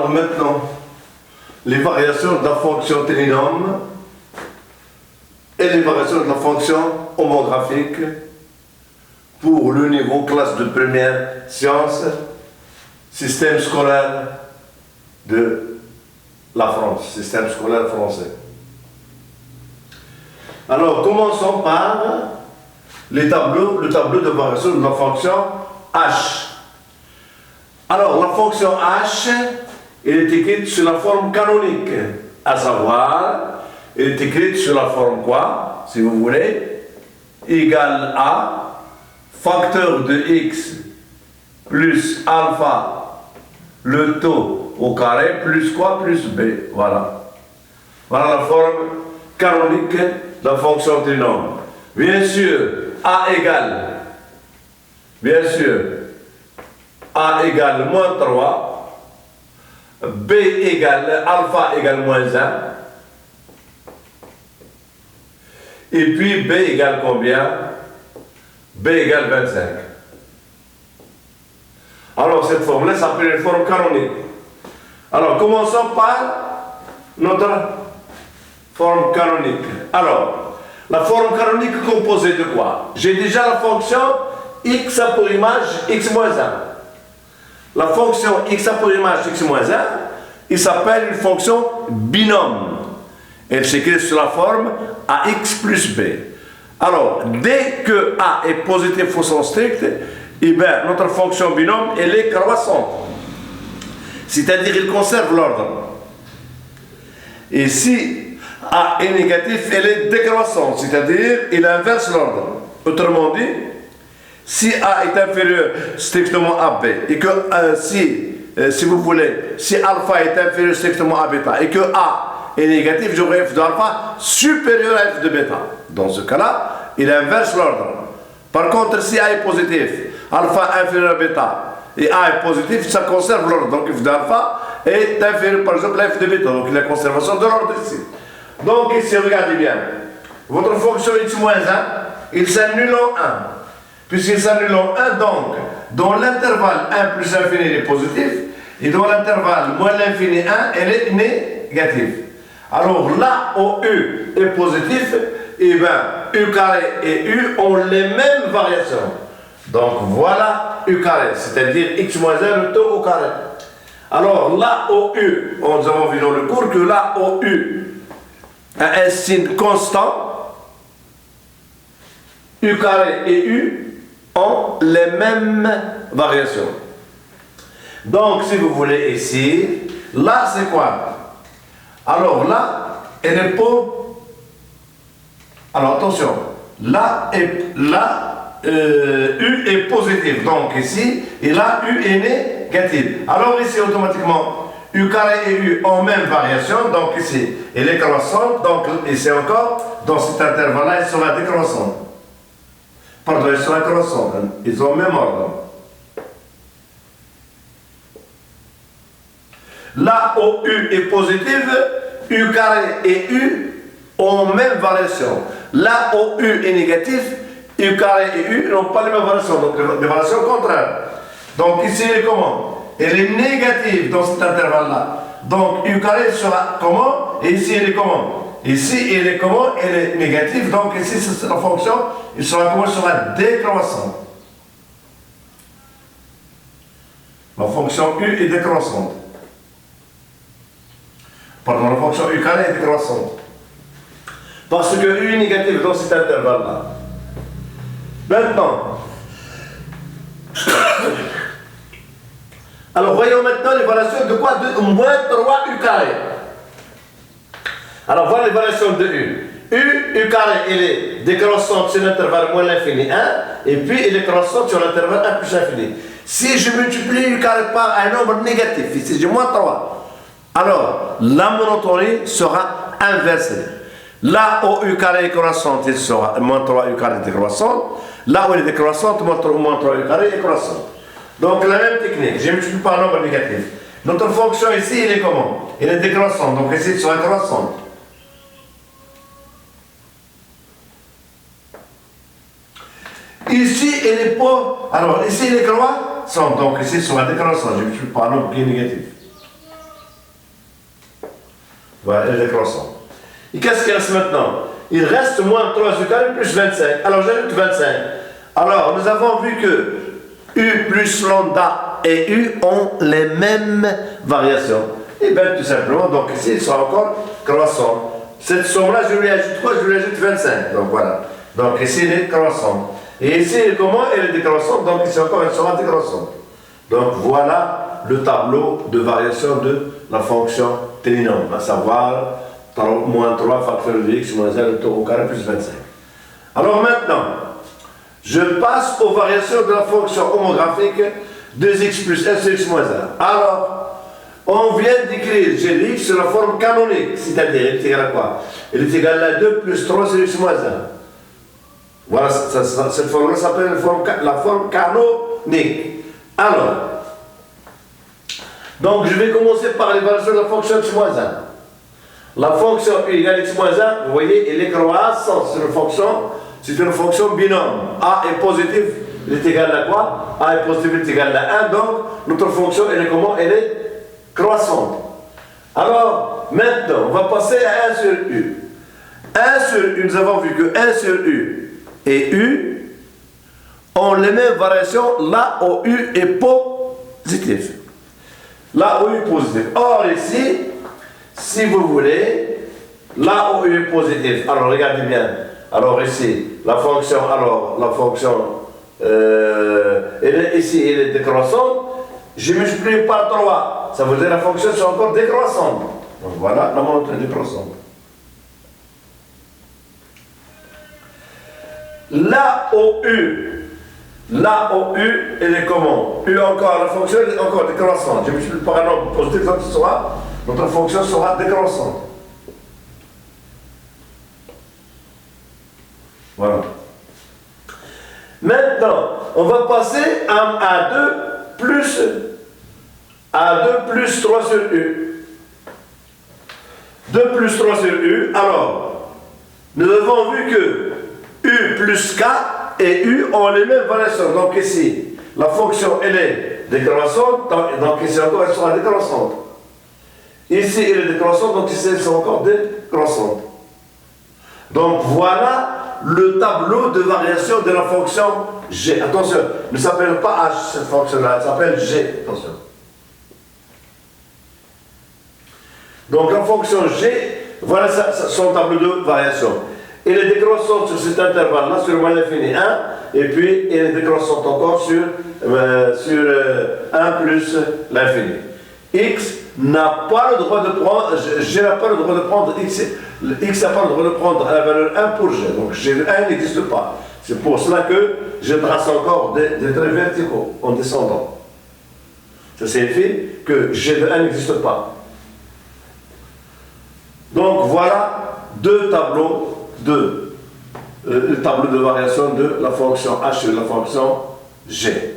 Alors maintenant, les variations de la fonction trinôme et les variations de la fonction homographique pour le niveau classe de première science, système scolaire de la France, système scolaire français. Alors, commençons par le tableau de variation de la fonction h. Alors, la fonction h, elle est écrite sur la forme canonique, à savoir, elle est écrite sur la forme quoi, si vous voulez, égale a, facteur de x plus alpha, le taux au carré, plus quoi, plus b, voilà. Voilà la forme canonique de la fonction trinôme. Bien sûr, a égale moins 3, b égale, alpha égale moins 1, et puis b égale combien? B égale 25. Alors cette forme-là s'appelle une forme canonique. Alors commençons par notre forme canonique. Alors, la forme canonique composée de quoi? J'ai déjà la fonction x a pour image x moins 1. La fonction x a pour image x moins 1, il s'appelle une fonction binôme. Elle s'écrit sur la forme ax plus b. Alors, dès que a est positif au sens strict, eh bien, notre fonction binôme, elle est croissante. C'est-à-dire, il conserve l'ordre. Et si a est négatif, elle est décroissante, c'est-à-dire, il inverse l'ordre. Autrement dit, si a est inférieur strictement à b, et que si vous voulez, si alpha est inférieur strictement à bêta, et que a est négatif, j'aurai f de alpha supérieur à f de bêta. Dans ce cas-là, il inverse l'ordre. Par contre, si a est positif, alpha inférieur à bêta, et a est positif, ça conserve l'ordre. Donc f de alpha est inférieur, par exemple, à f de bêta. Donc il y a la conservation de l'ordre ici. Donc ici, regardez bien. Votre fonction x moins 1, il s'annule en 1. Puisqu'il s'annule en 1, donc, dans l'intervalle 1 plus infini, il est positif, et dans l'intervalle moins l'infini 1, elle est négative. Alors là où U est positif, et bien U carré et U ont les mêmes variations. Donc voilà U carré, c'est-à-dire x moins 1, le taux au carré. Alors là où U, nous avons vu dans le cours que là où U a un signe constant, U carré et U ont les mêmes variations. Donc si vous voulez ici, là c'est quoi? Alors là, elle est pas. Alors attention, là, U est positif, donc ici, et là, U est négatif. Alors ici, automatiquement, U carré et U ont même variation, donc ici, elle est croissante, donc ici encore, dans cet intervalle-là, elle sera décroissante. Pardon, elle sera croissante, ils ont le même ordre. Là où U est positive, U carré et U ont même variation. Là où U est négatif, U carré et U n'ont pas les mêmes variations, donc des variations contraires. Donc ici, elle est comment? Elle est négative dans cet intervalle-là. Donc U carré sera comment? Et ici, elle est comment? Ici, elle est comment? Elle est négative, donc ici, c'est la fonction, il sera comment? Elle sera décroissante. La fonction U est décroissante. Pardon, la fonction U carré est décroissante. Parce que U est négatif dans cet intervalle-là. Maintenant, alors voyons maintenant les variations de quoi? De moins 3 U carré. Alors voilà les variations de U. U carré, elle est décroissante sur l'intervalle moins l'infini 1, et puis elle est croissante sur l'intervalle 1 plus l'infini. Si je multiplie U carré par un nombre négatif, ici j'ai moins 3, alors la monotonie sera inversée. Là où U carré est croissante, il sera moins 3 U carré décroissante. Là où elle est décroissante, moins 3 U carré est croissante. Donc la même technique, je multiplie par un nombre négatif. Notre fonction ici, elle est comment? Elle est décroissante, donc ici elle sera croissante. Ici, elle n'est pas. Alors ici, elle est croissante, donc ici elle sera décroissante. Je multiplie par un nombre qui est négatif. Voilà, elle est décroissante. Et qu'est-ce qui reste maintenant? Il reste moins 3 u carré plus 25. Alors j'ajoute 25. Alors nous avons vu que U plus lambda et U ont les mêmes variations. Et bien tout simplement, donc ici ils sont encore croissants. Cette somme-là, je lui ajoute quoi? Je lui ajoute 25. Donc voilà. Donc ici elle est croissante. Et ici, comment elle est décroissante? Donc ici encore elle sera décroissante. Donc voilà le tableau de variation de la fonction trinom, à savoir moins 3 facteur de x moins 1 au carré plus 25. Alors maintenant, je passe aux variations de la fonction homographique 2x plus 1 sur x moins 1. Alors, on vient d'écrire g de x sur la forme canonique, c'est-à-dire elle est égale à quoi? Elle est égale à 2 plus 3 sur x moins 1. Voilà, cette forme-là s'appelle la forme canonique. Alors, donc je vais commencer par les variations de la fonction x moins 1. La fonction u égale x moins 1, vous voyez, elle est croissante. C'est une fonction binôme. A est positif, elle est égale à quoi? A est positif, elle est égale à 1. Donc, notre fonction, elle est comment? Elle est croissante. Alors, maintenant, on va passer à 1 sur u. 1 sur u, nous avons vu que 1 sur u et u ont les mêmes variations là où u est positif. Là où u est positif. Or, ici, si vous voulez, là où u est positif, alors regardez bien, alors ici, la fonction, elle est ici, elle est décroissante, je multiplie par 3, ça veut dire que la fonction est encore décroissante. Donc voilà, la montre est décroissante. Là où u, elle est comment? U encore, la fonction est encore décroissante, je multiplie par un nombre positif, donc notre fonction sera décroissante. Voilà. Maintenant, on va passer à A2 plus 3 sur U. 2 plus 3 sur U. Alors, nous avons vu que U plus K et U ont les mêmes variations. Donc ici, la fonction, elle est décroissante, donc ici encore, elle sera décroissante. Ici, elle est décroissante, donc ici, elles sont encore décroissantes. Donc, voilà le tableau de variation de la fonction G. Attention, ne s'appelle pas H, cette fonction-là, elle s'appelle G. Attention. Donc, la fonction G, voilà son tableau de variation. Elle est décroissante sur cet intervalle-là, sur moins l'infini 1, et puis elle est décroissante encore sur 1 plus l'infini. X n'a pas le droit de prendre, G n'a pas le droit de prendre X n'a pas le droit de prendre la valeur 1 pour G. Donc G de 1 n'existe pas. C'est pour cela que je trace encore des traits verticaux en descendant. Ça signifie que G de 1 n'existe pas. Donc voilà deux tableaux le tableau de variation de la fonction H et de la fonction G.